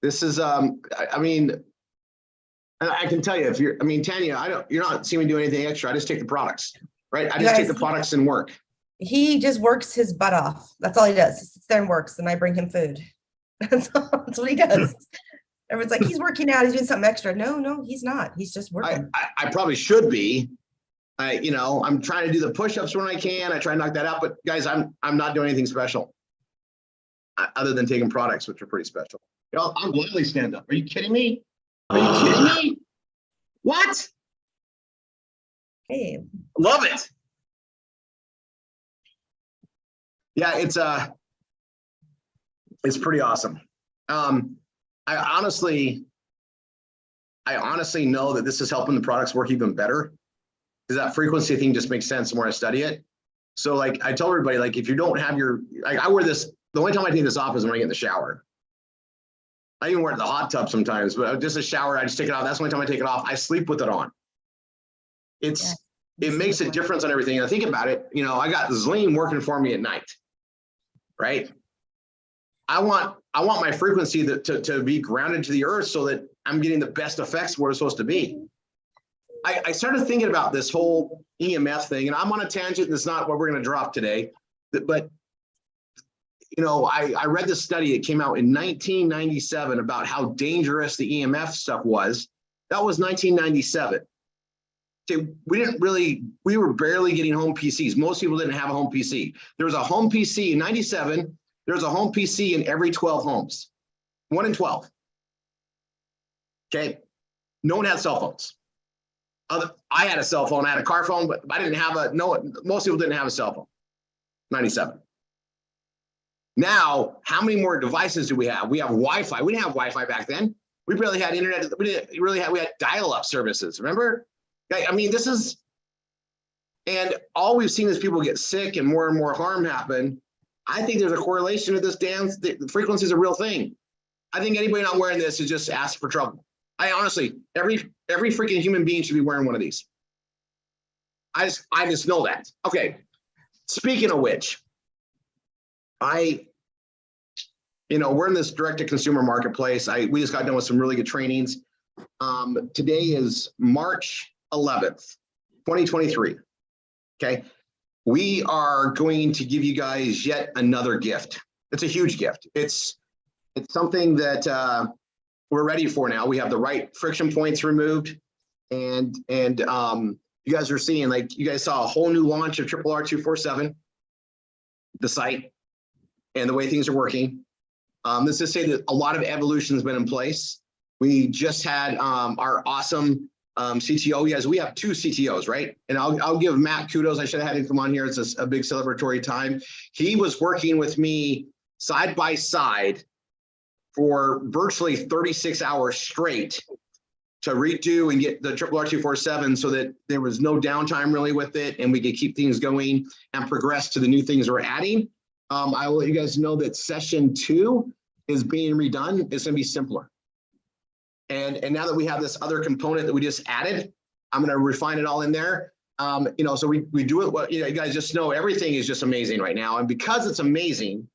This is, I mean, I can tell you if you're, I mean, Tanya, you're not seeing me do anything extra. I just take the products, right? I just take the products and work. He just works his butt off. That's all he does. He sits there and works, and I bring him food. That's what he does. Everyone's like, he's working out, he's doing something extra. No, he's not. He's just working. I probably should be. You know, I'm trying to do the push-ups when I can. I try to knock that out, but guys, I'm not doing anything special other than taking products, which are pretty special. You know, I'll gladly stand up. Are you kidding me? Are you kidding me? What? Hey, love it. Yeah, it's pretty awesome. I honestly know that this is helping the products work even better, because that frequency thing just makes sense the more I study it. So like I tell everybody, like if you don't have your, like I wear this, the only time I take this off is when I get in the shower. I even wear it in the hot tub sometimes, but just a shower, I just take it off. That's the only time I take it off. I sleep with it on. It makes a difference on everything. And I think about it, you know, I got Zleem working for me at night, right? I want my frequency to be grounded to the earth so that I'm getting the best effects where it's supposed to be. I started thinking about this whole EMF thing, and I'm on a tangent. That's not what we're going to drop today, but you know, I read this study. It came out in 1997 about how dangerous the EMF stuff was. That was 1997. Okay, we were barely getting home PCs. Most people didn't have a home PC. There was a home PC in 97. There was a home PC in every 12 homes, 1 in 12. Okay, no one had cell phones. I had a cell phone, I had a car phone, but I didn't have most people didn't have a cell phone, 97. Now, how many more devices do we have? We have Wi-Fi. We didn't have Wi-Fi back then. We barely had internet. We had dial-up services, remember? I mean, this is, and all we've seen is people get sick and more harm happen. I think there's a correlation to this dance. The frequency is a real thing. I think anybody not wearing this is just asking for trouble. I honestly, every freaking human being should be wearing one of these. I just know that. Okay. Speaking of which, you know, we're in this direct-to-consumer marketplace. We just got done with some really good trainings. Today is March 11th, 2023. Okay. We are going to give you guys yet another gift. It's a huge gift. It's something that we're ready for now. We have the right friction points removed, and you guys are seeing, like, you guys saw a whole new launch of RRR247, the site, and the way things are working. Let's just say that a lot of evolution has been in place. We just had our awesome CTO. Yes, we have 2 CTOs, right? And I'll give Matt kudos. I should have had him come on here. It's a big celebratory time. He was working with me side by side for virtually 36 hours straight to redo and get the RRR247 so that there was no downtime really with it, and we could keep things going and progress to the new things we're adding. I will let you guys know that session 2 is being redone. It's going to be simpler. And now that we have this other component that we just added, I'm going to refine it all in there. You know, so we do it. You know, you guys just know everything is just amazing right now. And because it's amazing,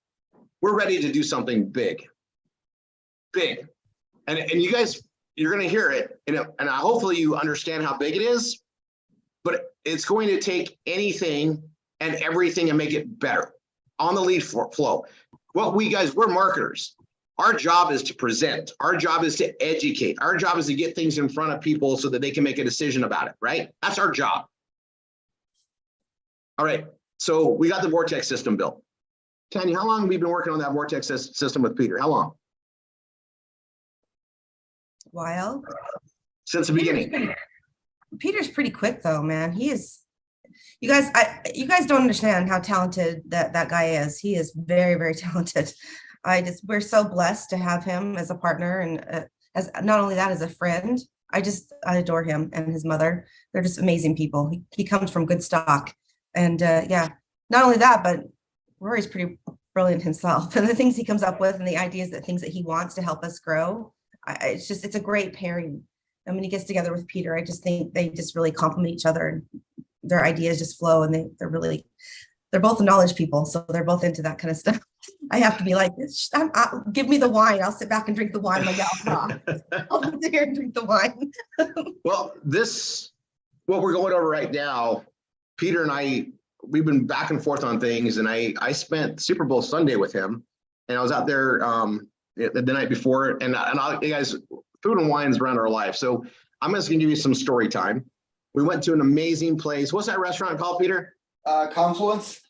we're ready to do something big. And you guys, you're going to hear it. And hopefully you understand how big it is. But it's going to take anything and everything and make it better on the lead flow. We're marketers. Our job is to present. Our job is to educate. Our job is to get things in front of people so that they can make a decision about it, right? That's our job. All right, so we got the Vortex system built. Tanya, how long have we been working on that Vortex system with Peter? How long? a while. Since the beginning. Peter's pretty quick though, man. He is. You guys don't understand how talented that guy is. He is very, very talented. We're so blessed to have him as a partner, and as not only that, as a friend. I adore him and his mother. They're just amazing people. He comes from good stock, and yeah, not only that, but Rory's pretty brilliant himself, and the things he comes up with and the ideas, things that he wants to help us grow. It's a great pairing. And when he gets together with Peter, I just think they just really complement each other, and their ideas just flow, and they're both knowledge people, so they're both into that kind of stuff. I have to be like, give me the wine. I'll sit back and drink the wine. Like, I'll sit here and drink the wine. Well, what we're going over right now, Peter and we've been back and forth on things, and I spent Super Bowl Sunday with him, and I was out there the night before, and you guys, food and wine is around our life. So I'm just gonna give you some story time. We went to an amazing place. What's that restaurant called, Peter? Confluence.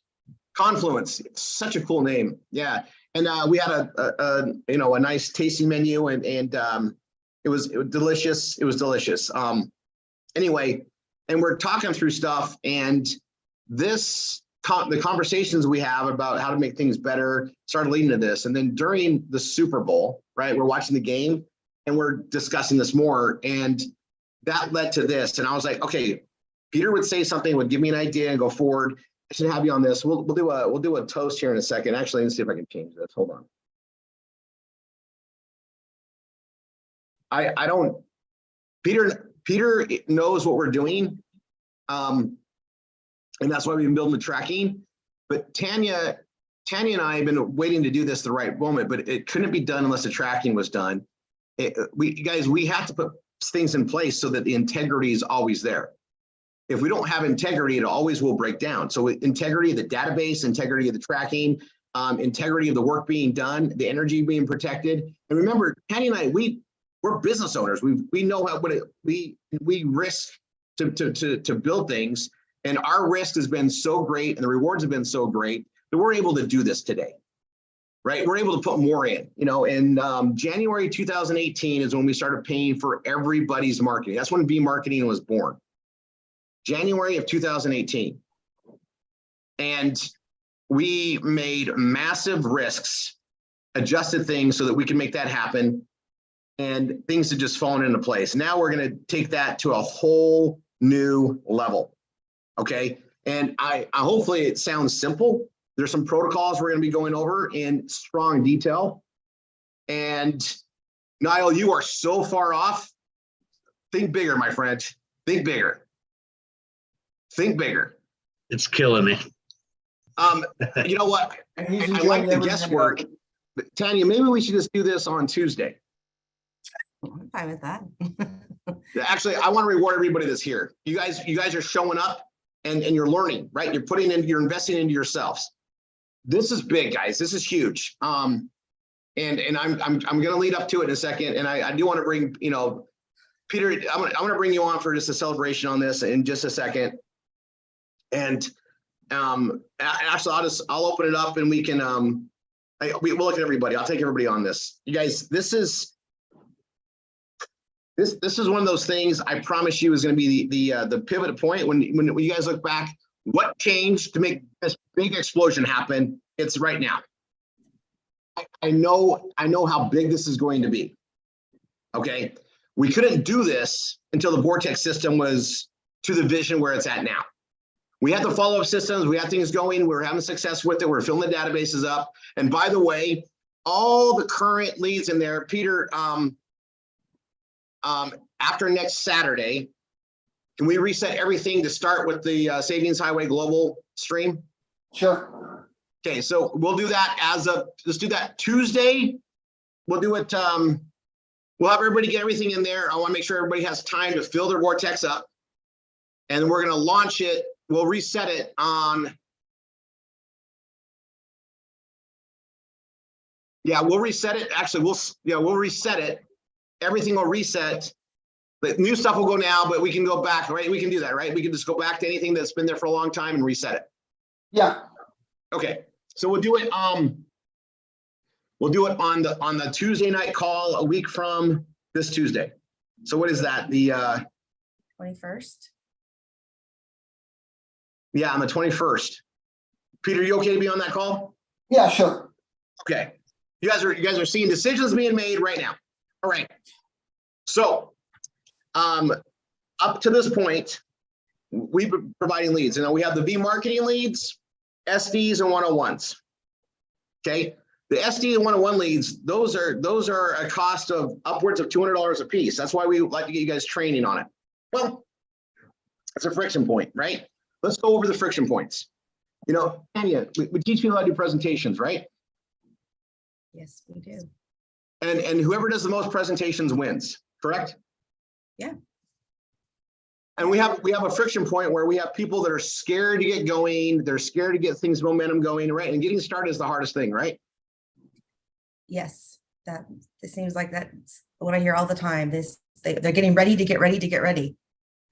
Confluence. It's such a cool name. Yeah. And we had a nice tasting menu, and it was delicious. It was delicious. Anyway, and we're talking through stuff, and the conversations we have about how to make things better started leading to this. And then during the Super Bowl, right, we're watching the game and we're discussing this more, and that led to this. And I was like, okay, Peter would say something, would give me an idea and go forward. I should have you on this. We'll do a toast here in a second. Actually, let's see if I can change this. Hold on. I don't. Peter knows what we're doing, and that's why we've been building the tracking. But Tanya and I have been waiting to do this the right moment, but it couldn't be done unless the tracking was done. We have to put things in place so that the integrity is always there. If we don't have integrity, it always will break down. So integrity of the database, integrity of the tracking, integrity of the work being done, the energy being protected. And remember, Tanya and I, we're business owners. We know we risk to build things, and our risk has been so great, and the rewards have been so great that we're able to do this today, right? We're able to put more in. In January 2018 is when we started paying for everybody's marketing. That's when VMARKETING was born. January of 2018. And we made massive risks, adjusted things so that we can make that happen, and things have just fallen into place. Now we're going to take that to a whole new level. Okay. And I hopefully it sounds simple. There's some protocols we're going to be going over in strong detail. And Niall, you are so far off. Think bigger, my friend. Think bigger. Think bigger. It's killing me. You know what? I like the guesswork. Tanya, maybe we should just do this on Tuesday. I'm fine with that. Actually, I want to reward everybody that's here. You guys are showing up and you're learning, right? You're investing into yourselves. This is big, guys. This is huge. And I'm going to lead up to it in a second. And I do want to bring, Peter, I'm going to bring you on for just a celebration on this in just a second. And actually, I'll open it up and we can we'll look at everybody. I'll take everybody on this. You guys, this is one of those things I promise you is going to be the pivot point when you guys look back. What changed to make this big explosion happen? It's right now. I know how big this is going to be. Okay, we couldn't do this until the Vortex system was to the vision where it's at now. We had the follow-up systems, we had things going, we're having success with it, we're filling the databases up. And by the way, all the current leads in there, Peter, after next Saturday, can we reset everything to start with the Savings Highway Global stream? Sure. Okay, so we'll do that let's do that Tuesday. We'll do it, we'll have everybody get everything in there. I want to make sure everybody has time to fill their Vortex up. And then we're going to launch it. We'll reset it on. Yeah, we'll reset it. Actually, we'll reset it. Everything will reset. The new stuff will go now, but we can go back, right? We can do that, right? We can just go back to anything that's been there for a long time and reset it. Yeah. Okay. So we'll do it. We'll do it on the Tuesday night call a week from this Tuesday. So what is that? The 21st. Yeah, on the 21st. Peter, you okay to be on that call? Yeah, sure. Okay. You guys are seeing decisions being made right now. All right. So up to this point, we've been providing leads. We have the VMARKETING leads, SDs, and 101s. Okay. The SD and 101 leads, those are a cost of upwards of $200 a piece. That's why we like to get you guys training on it. Well, it's a friction point, right? Let's go over the friction points. Tanya, we teach people how to do presentations, right? Yes, we do. And whoever does the most presentations wins, correct? Yeah. And we have a friction point where we have people that are scared to get going. They're scared to get things momentum going, right? And getting started is the hardest thing, right? Yes, it seems like that's what I hear all the time. They're getting ready to get ready to get ready.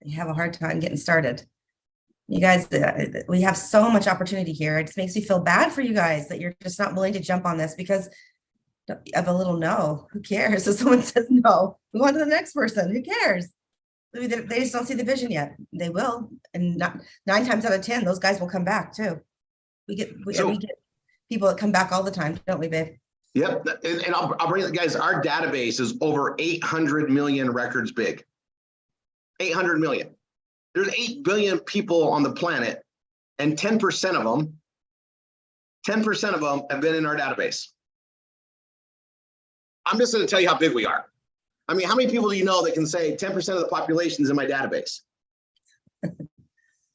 They have a hard time getting started. You guys, we have so much opportunity here. It just makes me feel bad for you guys that you're just not willing to jump on this because of a little no. Who cares if someone says no? We want to the next person. Who cares? They just don't see the vision yet. They will, and 9 times out of 10, those guys will come back too. We get people that come back all the time, don't we, babe? Yep. And I'll bring it, guys. Our database is over 800 million records big. 800 million. There's 8 billion people on the planet, and 10% of them have been in our database. I'm just going to tell you how big we are. I mean, how many people do you know that can say 10% of the population is in my database? Do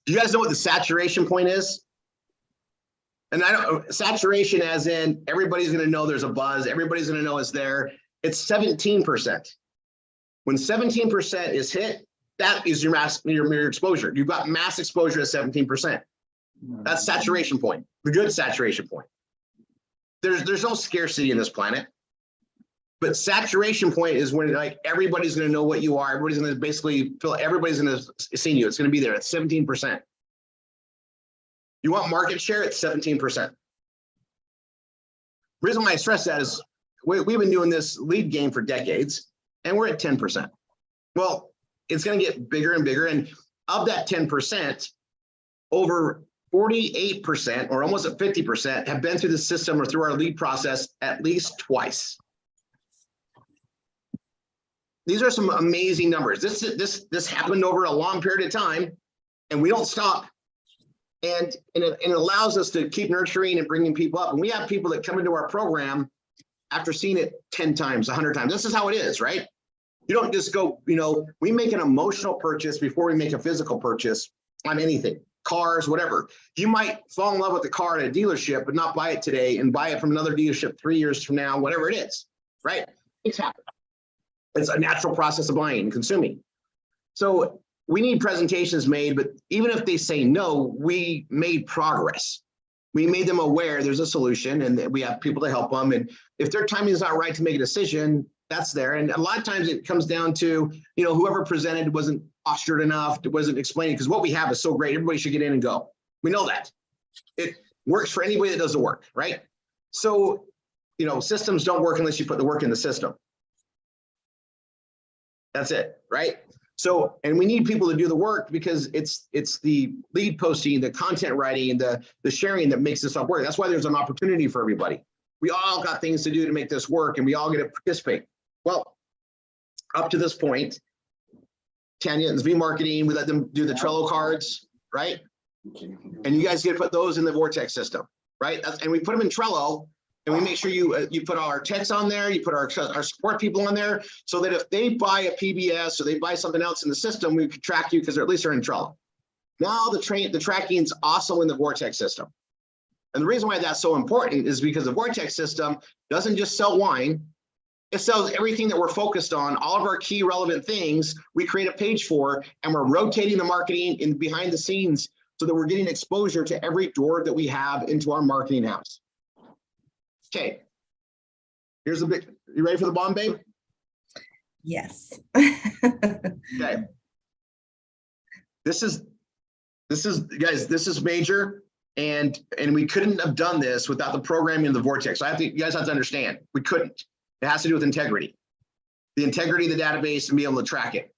you guys know what the saturation point is? And I don't, saturation as in everybody's going to know there's a buzz. Everybody's going to know it's there. It's 17%. When 17% is hit, that is your your exposure. You've got mass exposure at 17%. That's saturation point, the good saturation point. There's no scarcity in this planet. But saturation point is when like everybody's going to know what you are. Everybody's going to basically feel, everybody's going to see you. It's going to be there at 17%. You want market share at 17%. Reason why I stress that is we've been doing this lead game for decades and we're at 10%. Well, it's going to get bigger and bigger. And of that 10%, over 48% or almost at 50% have been through the system or through our lead process at least twice. These are some amazing numbers. This happened over a long period of time, and we don't stop. And it allows us to keep nurturing and bringing people up. And we have people that come into our program after seeing it 10 times, 100 times. This is how it is, right? You don't just go, we make an emotional purchase before we make a physical purchase on anything, cars, whatever. You might fall in love with the car at a dealership, but not buy it today and buy it from another dealership 3 years from now, whatever it is, right? Things happen. It's a natural process of buying and consuming. So we need presentations made, but even if they say no, we made progress. We made them aware there's a solution and we have people to help them. And if their timing is not right to make a decision, that's there. And a lot of times it comes down to, whoever presented wasn't postured enough, it wasn't explaining, because what we have is so great. Everybody should get in and go. We know that. It works for anybody that does the work, right? So, systems don't work unless you put the work in the system. That's it, right? So, and we need people to do the work because it's the lead posting, the content writing, the sharing that makes this all work. That's why there's an opportunity for everybody. We all got things to do to make this work and we all get to participate. Well, up to this point, Tanya, it's VMARKETING, we let them do the Trello cards, right? And you guys get to put those in the Vortex system, right? And we put them in Trello. And we make sure you put all our techs on there, you put our support people on there, so that if they buy a PBS or they buy something else in the system, we can track you because at least they're in Trello. Now the tracking is also in the Vortex system. And the reason why that's so important is because the Vortex system doesn't just sell wine, it sells everything that we're focused on, all of our key relevant things we create a page for, and we're rotating the marketing in behind the scenes so that we're getting exposure to every door that we have into our marketing house. Okay, here's the big, you ready for the bomb, babe? Yes. Okay. This is guys, this is major, and we couldn't have done this without the programming of the Vortex. So you guys have to understand, we couldn't. It has to do with integrity. The integrity of the database and be able to track it.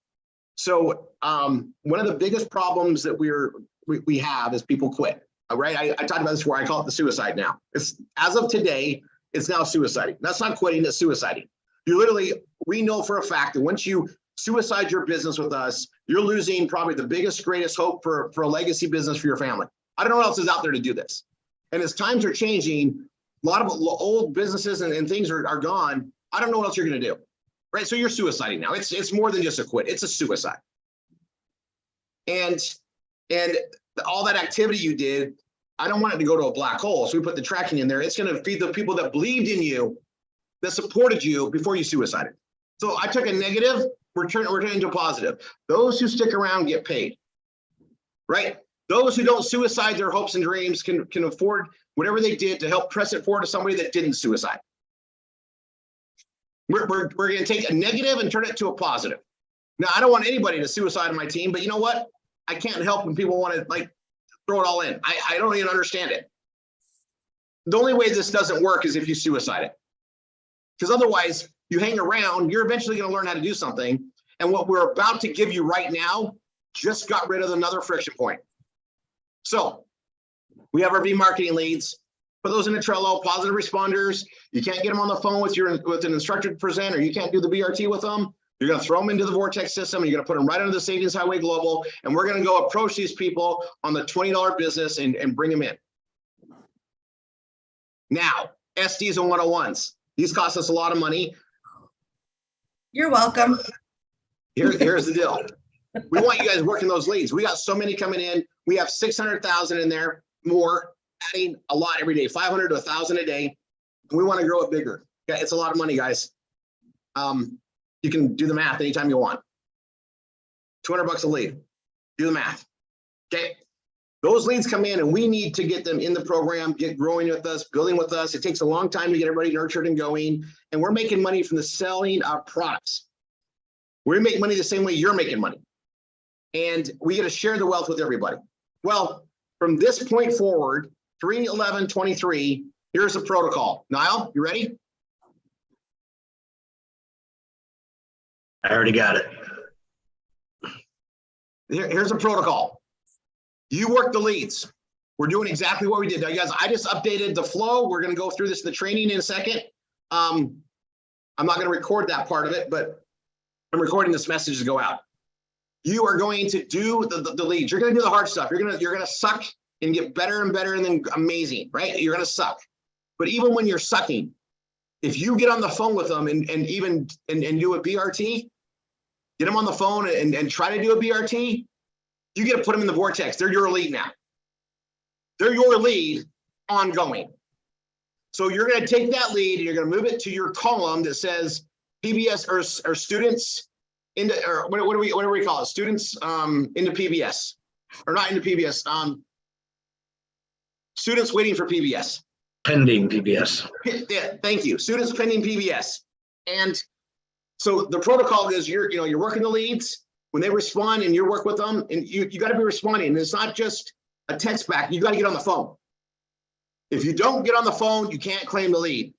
So one of the biggest problems that we have is people quit. Right, I talked about this before. I call it the suicide now. It's as of today, it's now suiciding. That's not quitting, it's suiciding. You literally, we know for a fact that once you suicide your business with us, you're losing probably the biggest, greatest hope for a legacy business for your family. I don't know what else is out there to do this. And as times are changing, a lot of old businesses and things are gone. I don't know what else you're going to do. Right, so you're suiciding now. It's more than just a quit. It's a suicide. And all that activity you did, I don't want it to go to a black hole. So we put the tracking in there. It's going to feed the people that believed in you that supported you before you suicided. So I took a negative, we're turning into a positive. Those who stick around get paid, right? Those who don't suicide their hopes and dreams can afford whatever they did to help press it forward to somebody that didn't suicide. We're going to take a negative and turn it to a positive. Now, I don't want anybody to suicide on my team, but you know what? I can't help when people want to like throw it all in. I don't even understand it. The only way this doesn't work is if you suicide it. Because otherwise, you hang around, you're eventually going to learn how to do something. And what we're about to give you right now just got rid of another friction point. So we have our VMARKETING leads. Put those in a Trello, positive responders. You can't get them on the phone with an instructor to present, or you can't do the BRT with them. You're going to throw them into the Vortex system, and you're going to put them right under the Savings Highway Global, and we're going to go approach these people on the $20 business and bring them in. Now, SDs and 101s. These cost us a lot of money. You're welcome. Here's the deal. We want you guys working those leads. We got so many coming in. We have 600,000 in there, more, adding a lot every day, 500 to 1,000 a day. We want to grow it bigger. Yeah, it's a lot of money, guys. You can do the math anytime you want. $200 a lead. Do the math. Okay. Those leads come in, and we need to get them in the program, get growing with us, building with us. It takes a long time to get everybody nurtured and going. And we're making money from the selling our products. We make money the same way you're making money. And we get to share the wealth with everybody. Well, from this point forward, 3/11/23, here's the protocol. Niall, you ready? I already got it. Here's a protocol. You work the leads. We're doing exactly what we did. Now, you guys, I just updated the flow. We're going to go through this in the training in a second. I'm not going to record that part of it, but I'm recording this message to go out. You are going to do the leads. You're going to do the hard stuff. You're going to suck and get better and better and then amazing, right? You're going to suck. But even when you're sucking, if you get on the phone with them and do a BRT, get them on the phone and try to do a BRT, you get to put them in the Vortex. They're your lead now. They're your lead ongoing. So you're going to take that lead and you're going to move it to your column that says PBS or students into, or what do we call it? Students into PBS, or not into PBS. Students waiting for PBS. Pending PBS. Yeah, thank you. Students pending PBS. And so the protocol is you're working the leads. When they respond and you work with them, and you got to be responding. And it's not just a text back. You got to get on the phone. If you don't get on the phone, you can't claim the lead.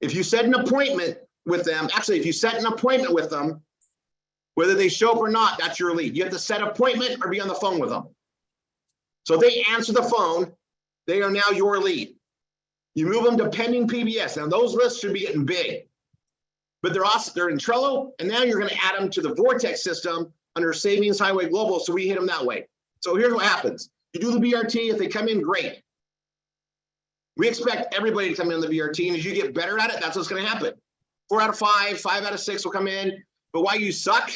If you set an appointment with them, actually, if you set an appointment with them, whether they show up or not, that's your lead. You have to set an appointment or be on the phone with them. So if they answer the phone, they are now your lead. You move them to pending PBS. Now those lists should be getting big, but they're in Trello, and now you're going to add them to the Vortex system under Savings Highway Global, so we hit them that way. So here's what happens. You do the BRT. If they come in, great. We expect everybody to come in the BRT, and as you get better at it, that's what's going to happen. 4 out of 5, 5 out of 6 will come in, but while you suck,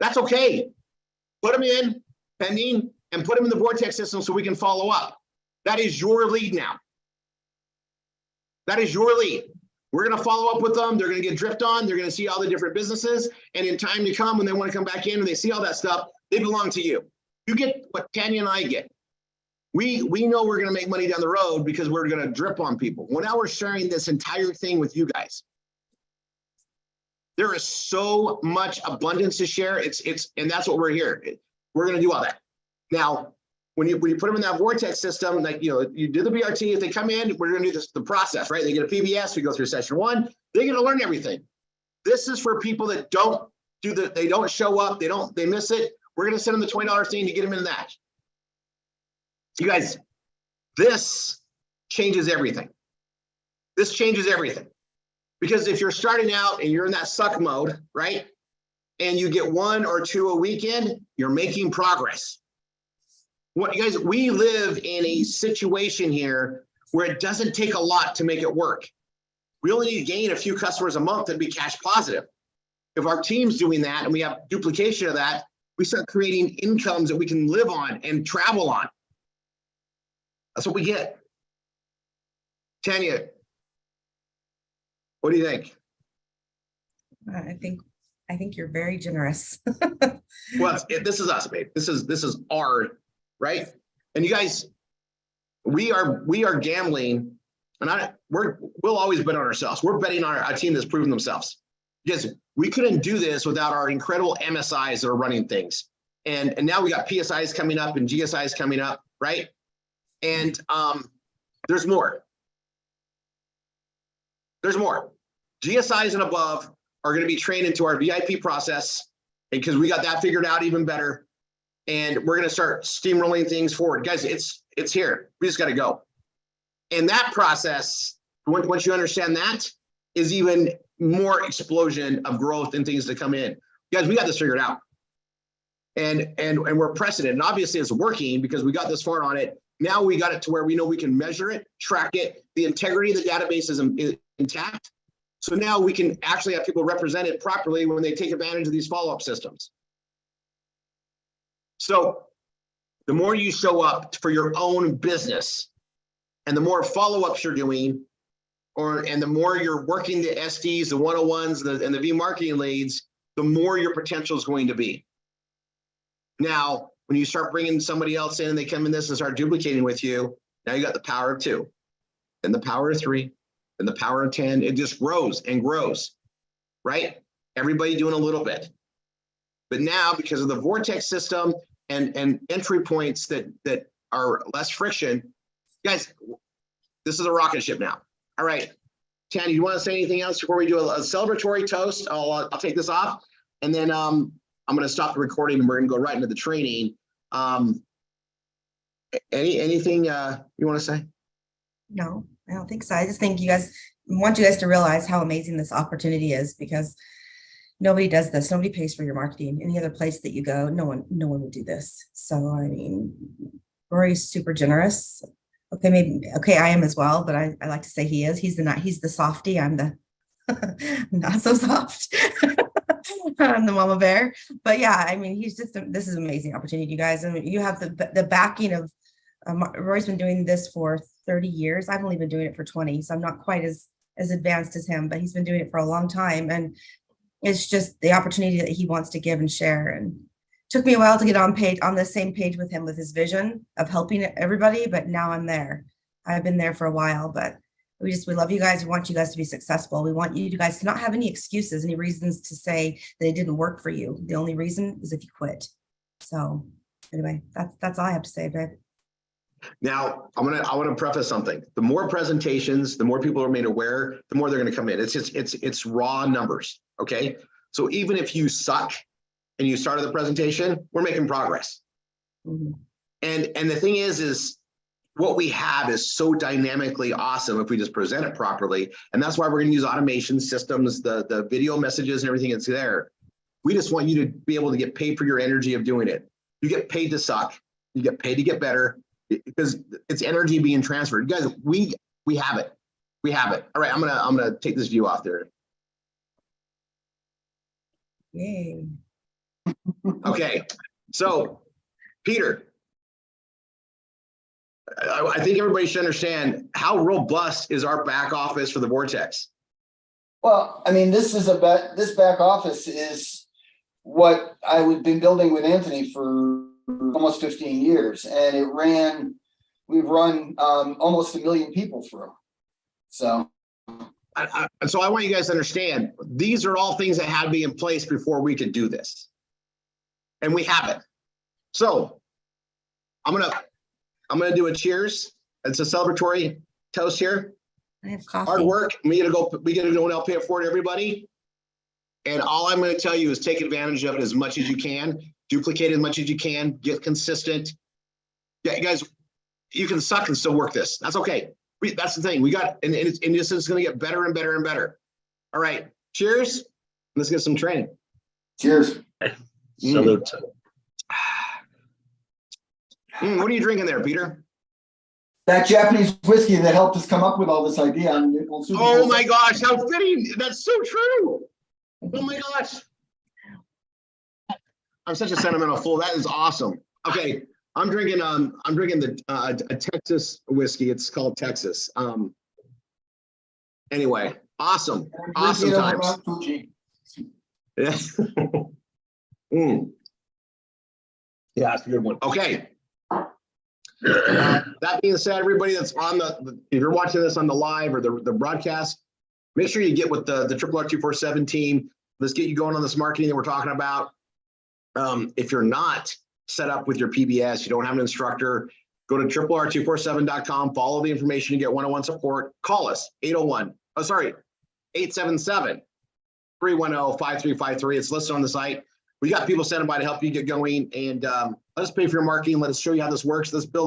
that's okay. Put them in, pending, and put them in the Vortex system so we can follow up. That is your lead now. That is your lead. We're going to follow up with them. They're going to get drift on. They're going to see all the different businesses. And in time to come, when they want to come back in and they see all that stuff, they belong to you. You get what Tanya and I get. We know we're going to make money down the road because we're going to drip on people. Well, now we're sharing this entire thing with you guys. There is so much abundance to share. And that's what we're here. We're going to do all that. Now, when you put them in that Vortex system, like, you do the BRT, if they come in, we're going to do the process, right? They get a PBS, we go through session 1, they're going to learn everything. This is for people that they don't show up, they miss it. We're going to send them the $20 thing to get them in that. You guys, this changes everything. This changes everything. Because if you're starting out and you're in that suck mode, right? And you get 1 or 2 a weekend, you're making progress. You guys, we live in a situation here where it doesn't take a lot to make it work. We only need to gain a few customers a month and be cash positive. If our team's doing that and we have duplication of that, we start creating incomes that we can live on and travel on. That's what we get. Tanya, What do you think? I think you're very generous. Well, this is us, babe. This is our, right? And you guys, we are gambling, and we'll always bet on ourselves. We're betting on our team that's proven themselves. Because we couldn't do this without our incredible MSIs that are running things. And now we got PSIs coming up and GSIs coming up, right? And there's more. There's more. GSIs and above are going to be trained into our VIP process because we got that figured out even better. And we're going to start steamrolling things forward. Guys, it's here. We just got to go. And that process, once you understand that, is even more explosion of growth and things to come in. Guys, we got this figured out. And we're pressing it. And obviously it's working because we got this far on it. Now we got it to where we know we can measure it, track it. The integrity of the database is intact. So now we can actually have people represented properly when they take advantage of these follow-up systems. So the more you show up for your own business and the more follow-ups you're doing, and the more you're working the SDs, the 101s, and the V marketing leads, the more your potential is going to be. Now, when you start bringing somebody else in and they come in this and start duplicating with you, now you got the power of 2, and the power of 3, and the power of 10. It just grows and grows, right? Everybody doing a little bit. But now, because of the vortex system and entry points that are less friction, guys, this is a rocket ship now. All right, Tanny, you want to say anything else before we do a celebratory toast? I'll take this off, and then I'm going to stop the recording and we're going to go right into the training. Anything you want to say? No, I don't think so. I just think want you guys to realize how amazing this opportunity is, because nobody does this. Nobody pays for your marketing. Any other place that you go, no one would do this. So, I mean, Rory's super generous. Okay, I am as well, but I like to say he is. He's the softie. I'm the not so soft. I'm the mama bear. But yeah, I mean, this is an amazing opportunity, you guys. And you have the backing of Rory's been doing this for 30 years. I've only been doing it for 20, so I'm not quite as advanced as him, but he's been doing it for a long time. And it's just the opportunity that he wants to give and share. And took me a while to get on the same page with him with his vision of helping everybody, but now I'm there. I've been there for a while, but we love you guys. We want you guys to be successful. We want you guys to not have any excuses, any reasons to say that it didn't work for you. The only reason is if you quit. So anyway, that's all I have to say, babe. Now, I want to preface something. The more presentations, the more people are made aware, the more they're going to come in. It's raw numbers. Okay. So even if you suck and you started the presentation, we're making progress. Mm-hmm. And the thing is what we have is so dynamically awesome if we just present it properly. And that's why we're going to use automation systems, the video messages and everything that's there. We just want you to be able to get paid for your energy of doing it. You get paid to suck. You get paid to get better because it's energy being transferred. You guys, we have it. We have it. All right, I'm gonna take this view off there. Yay. Okay, so Peter, I think everybody should understand how robust is our back office for the Vortex. Well, I mean, this back office is what I've been building with Anthony for almost 15 years, and we've run almost 1 million people through. So So I want you guys to understand, these are all things that had to be in place before we could do this. And we have it. So I'm gonna do a cheers. It's a celebratory toast here. I have coffee. Hard work. We gotta go and help pay it forward to everybody. And all I'm gonna tell you is take advantage of it as much as you can, duplicate as much as you can, get consistent. Yeah, guys, you can suck and still work this. That's okay. That's the thing. We got, and this is gonna get better and better and better. All right, cheers. Let's get some training. cheers. Salute. What are you drinking there, Peter? That Japanese whiskey that helped us come up with all this idea. Oh my gosh, how fitting. That's so true. Oh my gosh. I'm such a sentimental fool. That is awesome. Okay, I'm drinking a Texas whiskey. It's called Texas. Anyway, Awesome. Awesome times. Yeah. Mm. Yeah, that's a good one. Okay. That being said, everybody that's on if you're watching this on the live or the broadcast, make sure you get with the RRR247 team. Let's get you going on this marketing that we're talking about. If you're not set up with your PBS, you don't have an instructor, go to RRR247.com, follow the information, you get one-on-one support. Call us, 877-310-5353. It's listed on the site. We got people standing by to help you get going, and let us pay for your marketing. Let us show you how this works. Let's build